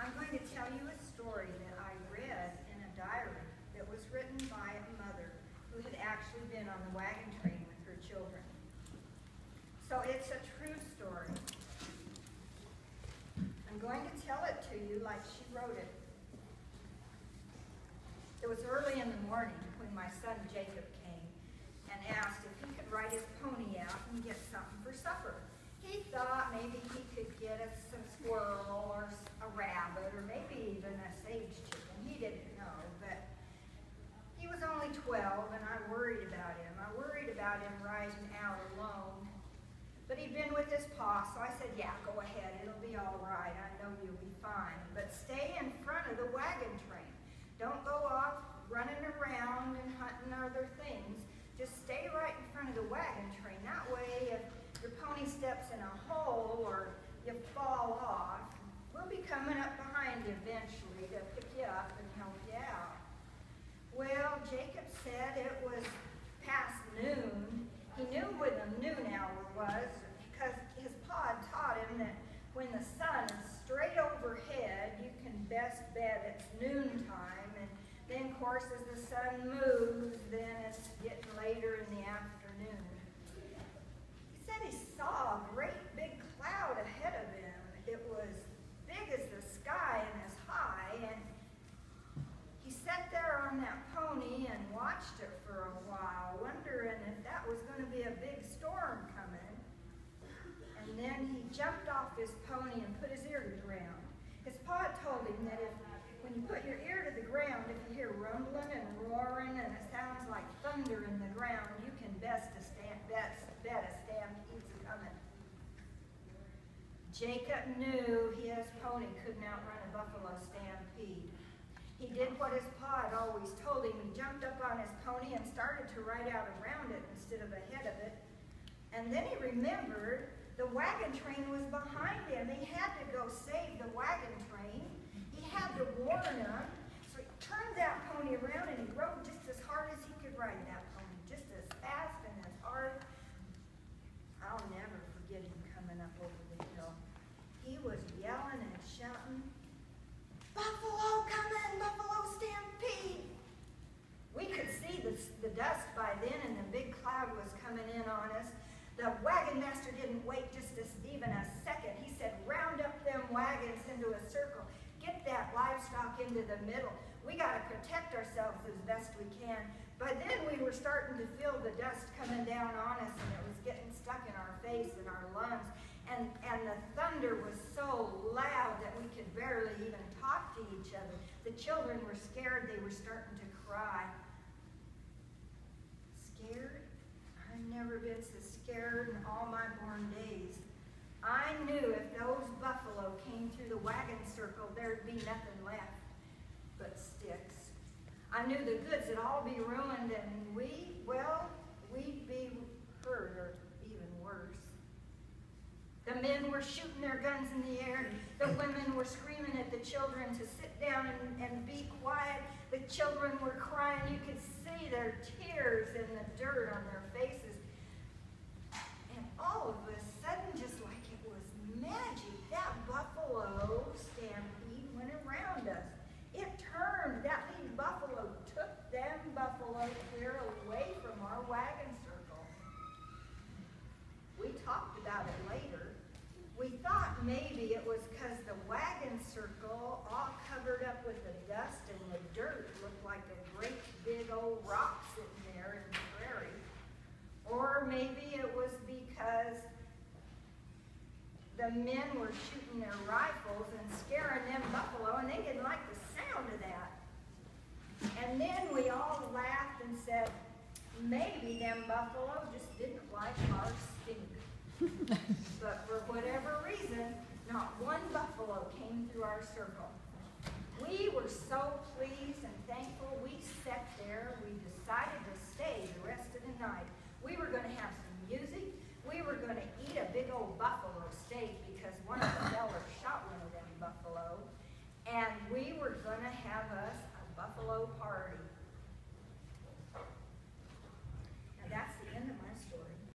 I'm going to tell you a story that I read in a diary that was written by a mother who had actually been on the wagon train with her children. So it's a true story. I'm going to tell it to you like she wrote it. It was early in the morning when my son Jacob came and asked if he could ride his pony out and get something for supper. He thought maybe he could get us some squirrel or a rabbit or maybe even a sage chicken. He didn't know, but he was only 12 and I worried about him. I worried about him riding out alone. But he'd been with his pa, so I said, yeah, go ahead. It'll be all right. I know you'll be fine. But stay in front of the wagon train. Don't go off running around and hunting other things. Just stay right in front of the wagon train. That way, if your pony steps in a hole or you fall off, we'll be coming up behind you eventually to pick you up and help you out. Well, Jacob said it was past noon. He knew when the noon hour was because his pa had taught him that when the sun is straight overhead, you can best bet it's noontime. And then, of course, as the sun moves, then it's getting later in the afternoon. He said he saw a great big cloud ahead of him. It was big as the sky and as high, and he sat there on that pony and watched it for a while, wondering if that was going to be a big storm coming. And then he jumped off his pony and put his ear to the ground. His pa told him that when you put your ear to the ground, if you hear rumbling and roaring and it sounds like thunder in the ground, you can bet a stampede's coming. Jacob knew his pony couldn't outrun a buffalo stampede. He did what his pa had always told him. He jumped up on his pony and started to ride out around it instead of ahead of it. And then he remembered the wagon train was behind him. He had to go save the wagon train. He had to warn him. So he turned that pony around and he rode just as hard as he could ride that pony, just as fast and as hard. I'll never forget him coming up over the hill. He was yelling and shouting, "Buffalo coming! Buffalo stampede!" We could see the dust by then, and the big cloud was coming in on us. The wagon master didn't wait even a second. He said, "Round up them wagons into a circle. Get that livestock into the middle. We got to protect ourselves as best we can." By then, we were starting to feel the dust coming down on us, and it was getting stuck in our face and our lungs. And the thunder was so loud that we could barely even talk to each other. The children were scared. They were starting to cry. Scared? I've never been so scared in all my born days. I knew if those buffalo came through the wagon circle, there'd be nothing left but sticks. I knew the goods would all be ruined, and we'd be hurt or even worse. The men were shooting their guns in the air. The women were screaming at the children to sit down and be quiet. The children were crying. You could see their tears in the dirt on their faces. And all of a sudden, just like it was magic, that buffalo stampede went around us. It turned. That big buffalo took them buffalo clear away from our wagon circle. We talked about it later. We thought maybe it was because the wagon circle, all covered up with the dust and the dirt, looked like a great big old rock sitting there in the prairie. Or maybe it was because the men were shooting their rifles and scaring them buffalo, and they didn't like the sound of that. And then we all laughed and said, maybe them buffalo just didn't like our stink. But for whatever reason, not one buffalo came through our circle. We were so pleased and thankful. We sat there. We decided to stay the rest of the night. We were going to have some music. We were going to eat a big old buffalo steak because one of the sellers shot one of them buffalo. And we were going to have us a buffalo party.